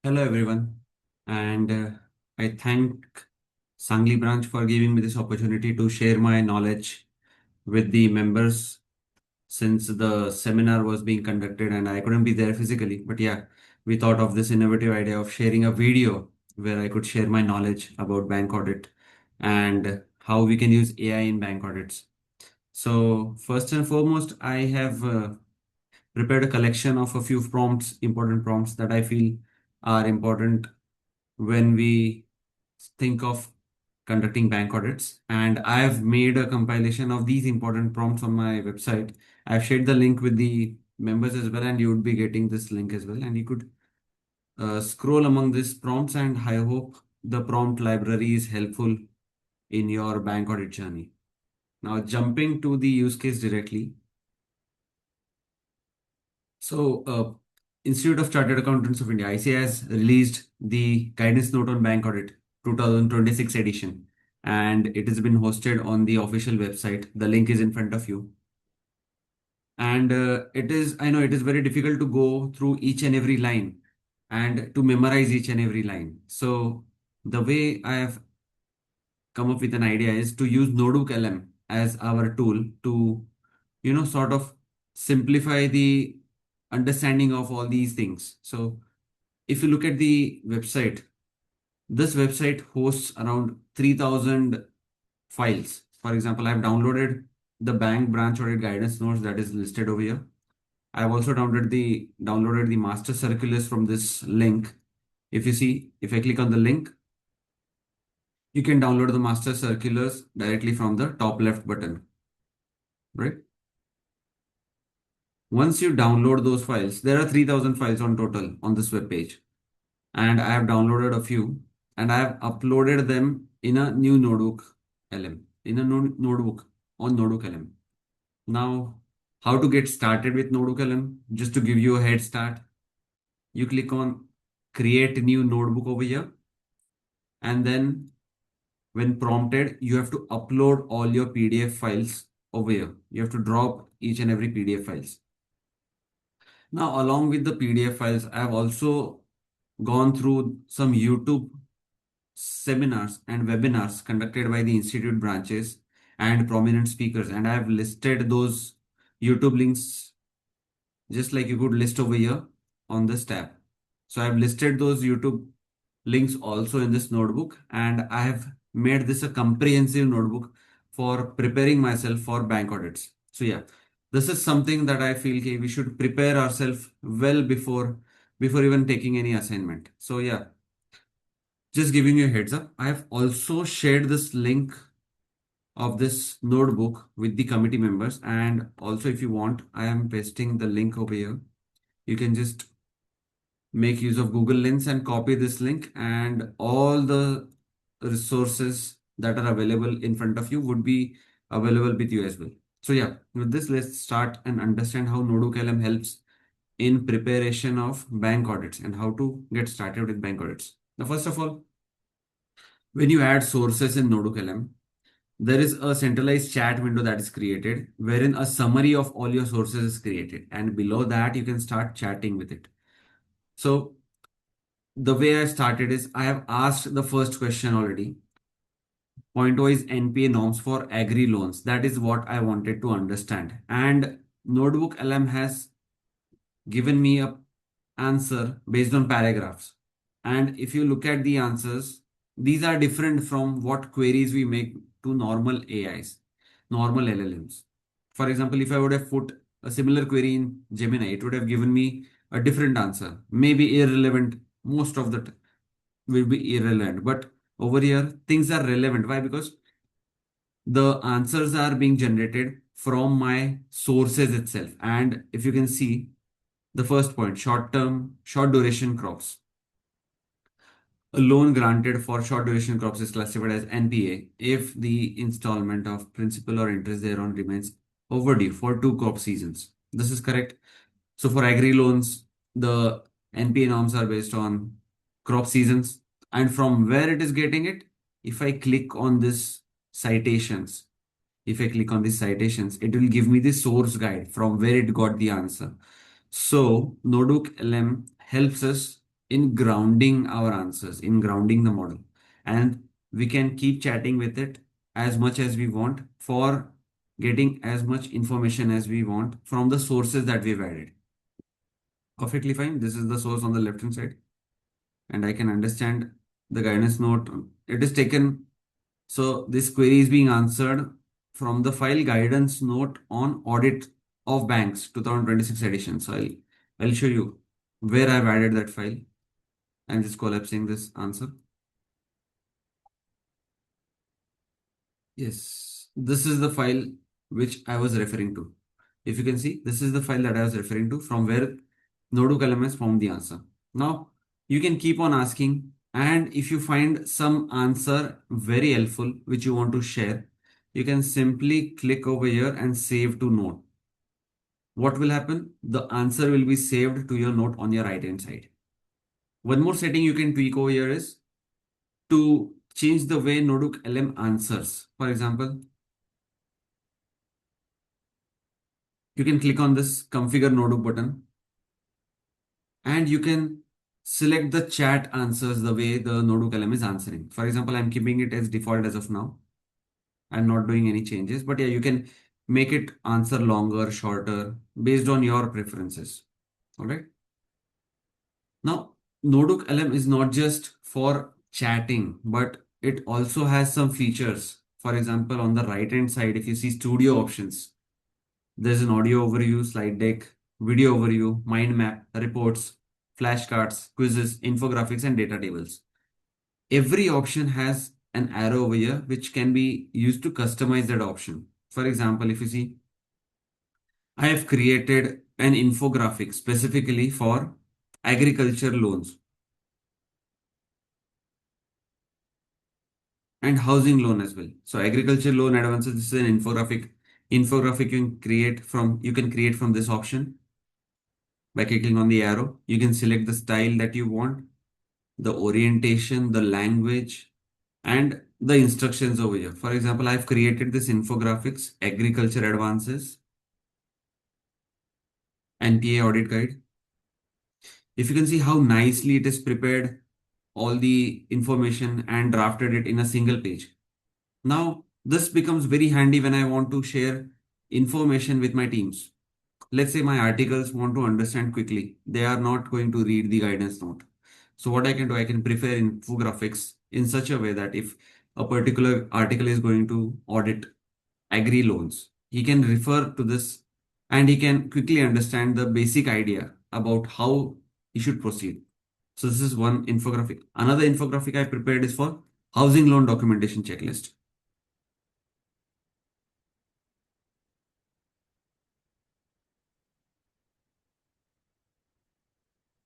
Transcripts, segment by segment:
Hello everyone, and I thank Sangli branch for giving me this opportunity to share my knowledge with the members since the seminar was being conducted and I couldn't be there physically. But yeah, we thought of this innovative idea of sharing a video where I could share my knowledge about bank audit and how we can use AI in bank audits. So first and foremost, I have prepared a collection of a few prompts, important prompts that I feel are important when we think of conducting bank audits. And I've made a compilation of these important prompts on my website. I've shared the link with the members as well, and you would be getting this link as well. And you could scroll among these prompts, and I hope the prompt library is helpful in your bank audit journey. Now, jumping to the use case directly. Institute of Chartered Accountants of India, ICA, has released the guidance note on bank audit 2026 edition, and it has been hosted on the official website. The link is in front of you. And I know it is very difficult to go through each and every line and to memorize each and every line. So, the way I have come up with an idea is to use NotebookLM as our tool to, sort of simplify the understanding of all these things. So, if you look at the website, this website hosts around 3,000 files. For example, I've downloaded the bank branch audit guidance notes that is listed over here. I've also downloaded the master circulars from this link. If you see, if I click on the link, you can download the master circulars directly from the top left button, right? Once you download those files, there are 3,000 files on total on this web page, and I have downloaded a few and I have uploaded them in a new notebook LM, in a notebook on notebook LM. Now, how to get started with notebook LM? Just to give you a head start, you click on create new notebook over here, and then when prompted, you have to upload all your PDF files over here. You have to drop each and every PDF files. Now, along with the PDF files, I have also gone through some YouTube seminars and webinars conducted by the institute branches and prominent speakers, and I have listed those YouTube links just like you could list over here on this tab. So I've listed those YouTube links also in this notebook, and I have made this a comprehensive notebook for preparing myself for bank audits. So yeah, this is something that I feel we should prepare ourselves well before even taking any assignment. So yeah, just giving you a heads up. I have also shared this link of this notebook with the committee members, and also if you want, I am pasting the link over here. You can just make use of Google Lens and copy this link, and all the resources that are available in front of you would be available with you as well. So yeah, with this, let's start and understand how NotebookLM helps in preparation of bank audits and how to get started with bank audits. Now, first of all, when you add sources in NotebookLM, there is a centralized chat window that is created wherein a summary of all your sources is created, and below that you can start chatting with it. So the way I started is I have asked the first question already. Point-wise NPA norms for agri loans. That is what I wanted to understand. And Notebook LM has given me a answer based on paragraphs. And if you look at the answers, these are different from what queries we make to normal AIs, normal LLMs. For example, if I would have put a similar query in Gemini, it would have given me a different answer, maybe irrelevant. Most of the will be irrelevant. But over here, things are relevant. Why? Because the answers are being generated from my sources itself. And if you can see the first point, short duration crops. A loan granted for short duration crops is classified as NPA if the installment of principal or interest thereon remains overdue for two crop seasons. This is correct. So for agri loans, the NPA norms are based on crop seasons. And from where it is getting it, if I click on this citations, if I click on these citations, it will give me the source guide from where it got the answer. So Notebook LM helps us in grounding our answers, in grounding the model. And we can keep chatting with it as much as we want for getting as much information as we want from the sources that we've added. Perfectly fine. This is the source on the left hand side, and I can understand the guidance note. It is taken. So this query is being answered from the file guidance note on audit of banks 2026 edition. So I'll show you where I've added that file. I'm just collapsing this answer. Yes, this is the file which I was referring to. If you can see, this is the file that I was referring to from where NotebookLM has found the answer. Now, you can keep on asking, and if you find some answer very helpful which you want to share, you can simply click over here and save to note. What will happen? The answer will be saved to your note on your right hand side. One more setting you can tweak over here is to change the way NotebookLM answers. For example, you can click on this configure notebook button and you can select the chat answers the way the NotebookLM is answering. For example, I'm keeping it as default as of now. I'm not doing any changes, but yeah, you can make it answer longer, shorter, based on your preferences. All right. Now, NotebookLM is not just for chatting, but it also has some features. For example, on the right hand side, if you see studio options, there's an audio overview, slide deck, video overview, mind map, reports, flashcards, quizzes, infographics, and data tables. Every option has an arrow over here which can be used to customize that option. For example, if you see, I have created an infographic specifically for agriculture loans and housing loan as well. So agriculture loan advances, this is an infographic. Infographic you can create from this option by clicking on the arrow. You can select the style that you want, the orientation, the language, and the instructions over here. For example, I've created this infographics, agriculture advances, NPA audit guide. If you can see how nicely it is prepared, all the information and drafted it in a single page. Now, this becomes very handy when I want to share information with my teams. Let's say my articles want to understand quickly. They are not going to read the guidance note. So what I can do, I can prepare infographics in such a way that if a particular article is going to audit agri loans, he can refer to this and he can quickly understand the basic idea about how he should proceed. So this is one infographic. Another infographic I prepared is for housing loan documentation checklist.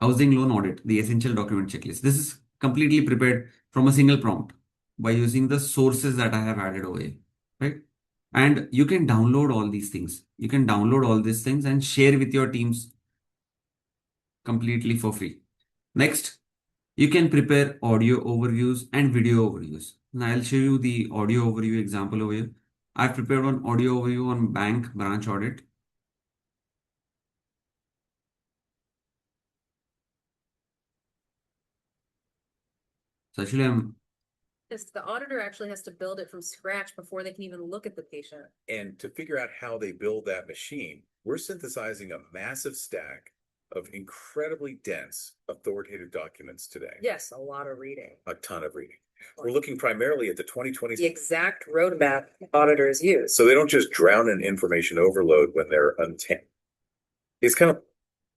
Housing loan audit, the essential document checklist. This is completely prepared from a single prompt by using the sources that I have added over here, right? And you can download all these things. You can download all these things and share with your teams completely for free. Next, you can prepare audio overviews and video overviews. Now I'll show you the audio overview example over here. I've prepared one audio overview on bank branch audit. So actually I'm Yes, the auditor actually has to build it from scratch before they can even look at the patient. And to figure out how they build that machine, we're synthesizing a massive stack of incredibly dense authoritative documents today. Yes, a lot of reading. A ton of reading. We're looking primarily at the 2020. The exact roadmap auditors use. So they don't just drown in information overload when they're untamed. It's kind of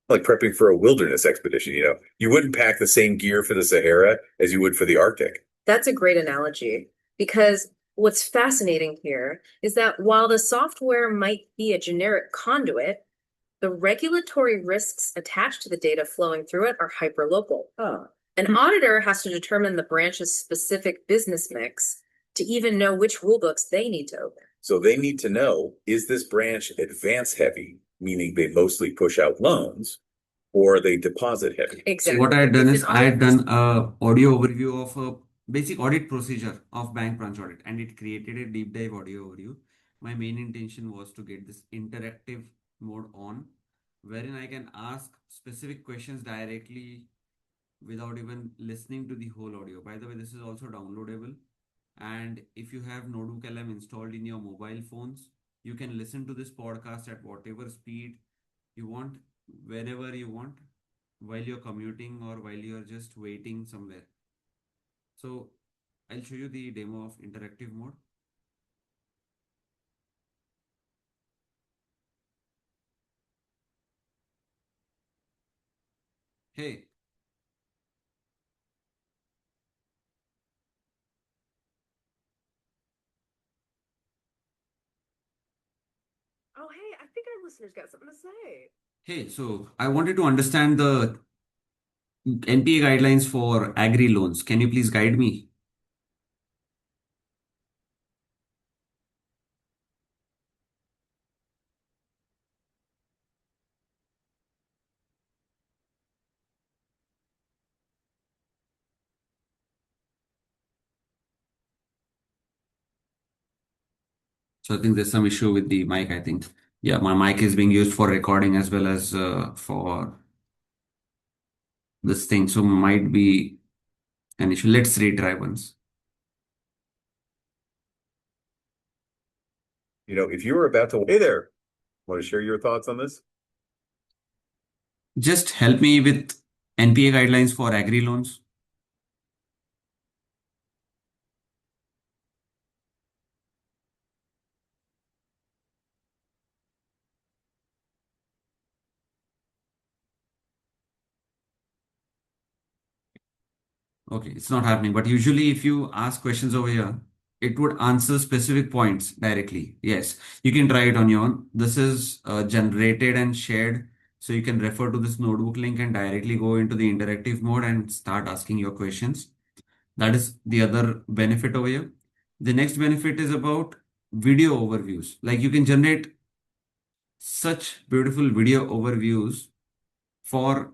like prepping for a wilderness expedition, you know. You wouldn't pack the same gear for the Sahara as you would for the Arctic. That's a great analogy because what's fascinating here is that while the software might be a generic conduit, the regulatory risks attached to the data flowing through it are hyperlocal. An auditor has to determine the branch's specific business mix to even know which rulebooks they need to open. So they need to know, is this branch advance heavy, meaning they mostly push out loans, or are they deposit heavy? Exactly. So what I had done is I had done a audio overview of a basic audit procedure of bank branch audit, and it created a deep dive audio overview. My main intention was to get this interactive mode on, wherein I can ask specific questions directly without even listening to the whole audio. By the way, this is also downloadable. And if you have NotebookLM installed in your mobile phones, you can listen to this podcast at whatever speed you want, wherever you want, while you're commuting or while you're just waiting somewhere. So I'll show you the demo of interactive mode. Hey, Oh, hey, I think our listeners got something to say. hey, so I wanted to understand the NPA guidelines for agri loans. Can you please guide me? So I think there's some issue with the mic, I think. Yeah, my mic is being used for recording as well as for this thing. So might be an issue. Let's retry once. If you were about to, hey there, want to share your thoughts on this? Just help me with NPA guidelines for agri loans. Okay, it's not happening. But usually, if you ask questions over here, it would answer specific points directly. Yes, you can try it on your own. This is generated and shared. So you can refer to this notebook link and directly go into the interactive mode and start asking your questions. That is the other benefit over here. The next benefit is about video overviews. Like you can generate such beautiful video overviews for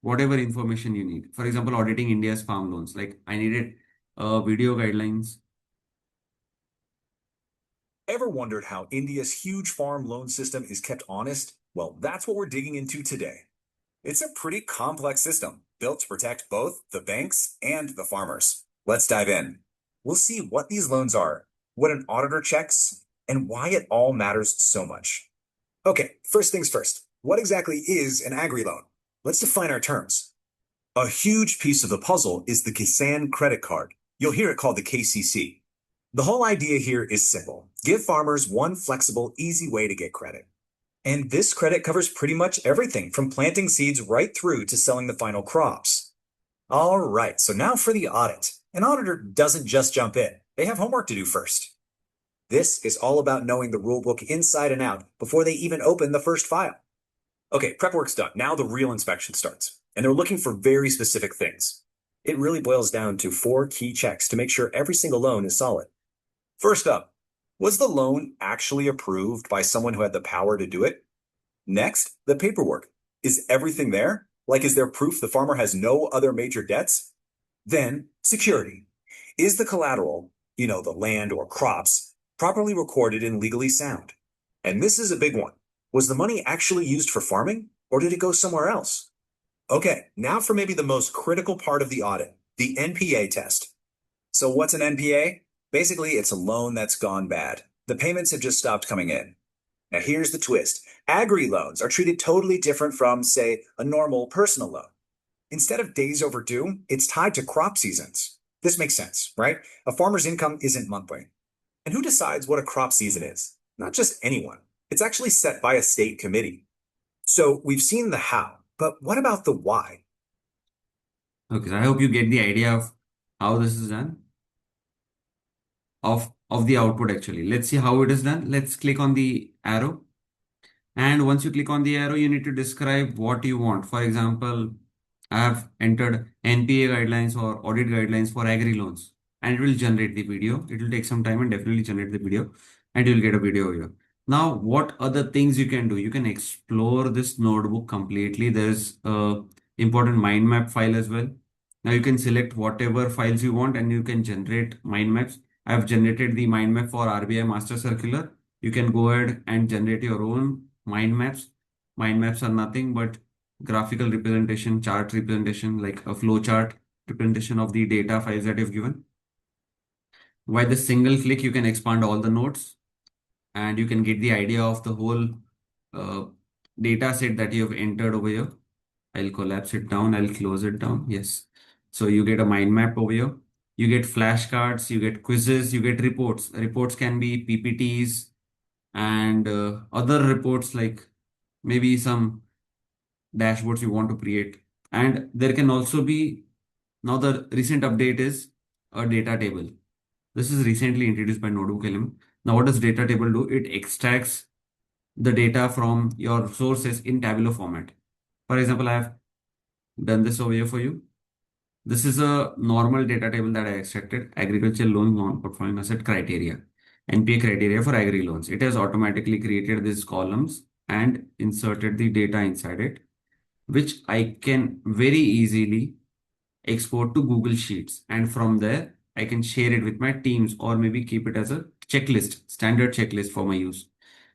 whatever information you need. For example, auditing India's farm loans. Like I needed video guidelines. Ever wondered how India's huge farm loan system is kept honest? Well, that's what we're digging into today. It's a pretty complex system built to protect both the banks and the farmers. Let's dive in. We'll see what these loans are, what an auditor checks, and why it all matters so much. Okay, first things first. What exactly is an agri loan? Let's define our terms. A huge piece of the puzzle is the Kisan credit card. You'll hear it called the KCC. The whole idea here is simple. Give farmers one flexible, easy way to get credit. And this credit covers pretty much everything from planting seeds right through to selling the final crops. All right, so now for the audit. An auditor doesn't just jump in. They have homework to do first. This is all about knowing the rulebook inside and out before they even open the first file. Okay, prep work's done. Now the real inspection starts. And they're looking for very specific things. It really boils down to 4 key checks to make sure every single loan is solid. First up, was the loan actually approved by someone who had the power to do it? Next, the paperwork. Is everything there? Like, is there proof the farmer has no other major debts? Then, security. Is the collateral, the land or crops, properly recorded and legally sound? And this is a big one. Was the money actually used for farming, or did it go somewhere else? Okay, now for maybe the most critical part of the audit, the NPA test. So what's an NPA? Basically, it's a loan that's gone bad. The payments have just stopped coming in. Now here's the twist. Agri loans are treated totally different from, say, a normal personal loan. Instead of days overdue, it's tied to crop seasons. This makes sense, right? A farmer's income isn't monthly. And who decides what a crop season is? Not just anyone. It's actually set by a state committee. So we've seen the how, but what about the why? Okay, so I hope you get the idea of how this is done. Of the output actually. Let's see how it is done. Let's click on the arrow. And once you click on the arrow, you need to describe what you want. For example, I have entered NPA guidelines or audit guidelines for agri loans, and it will generate the video. It will take some time and definitely generate the video, and you'll get a video here. Now, what other things you can do? You can explore this notebook completely. There's a important mind map file as well. Now you can select whatever files you want and you can generate mind maps. I've generated the mind map for RBI Master Circular. You can go ahead and generate your own mind maps. Mind maps are nothing but graphical representation, chart representation, like a flow chart representation of the data files that you've given. By the single click, you can expand all the nodes and you can get the idea of the whole uh, data set that you have entered over here. I'll collapse it down. I'll close it down. Yes. So you get a mind map over here. You get flashcards, you get quizzes, you get reports. Reports can be PPTs and other reports like maybe some dashboards you want to create. And there can also be, now the recent update is a data table. This is recently introduced by NotebookLM. Now what does data table do? It extracts the data from your sources in tabular format. For example, I have done this over here for you. This is a normal data table that I extracted, agriculture loan non-performing asset criteria, NPA criteria for agri loans. It has automatically created these columns and inserted the data inside it, which I can very easily export to Google Sheets. And from there, I can share it with my teams or maybe keep it as a checklist, standard checklist for my use.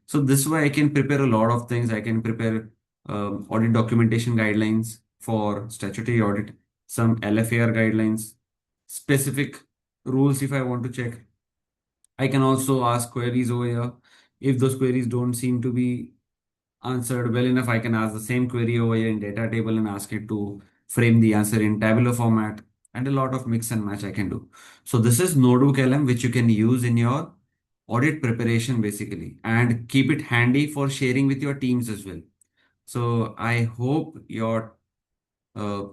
So this way I can prepare a lot of things. I can prepare audit documentation guidelines for statutory audit, some LFAR guidelines, specific rules if I want to check. I can also ask queries over here. If those queries don't seem to be answered well enough, I can ask the same query over here in data table and ask it to frame the answer in tabular format, and a lot of mix and match I can do. So this is NotebookLM, which you can use in your audit preparation basically, and keep it handy for sharing with your teams as well. So I hope your uh,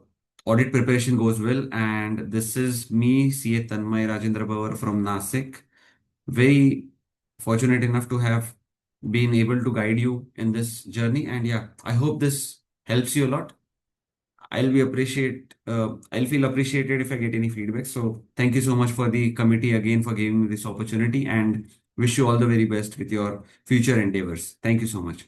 audit preparation goes well. And this is me, CA Tanmay Rajendra Bauer from Nasik. Very fortunate enough to have been able to guide you in this journey. And yeah, I hope this helps you a lot. I'll feel appreciated if I get any feedback. So thank you so much for the committee again for giving me this opportunity, and wish you all the very best with your future endeavors. Thank you so much.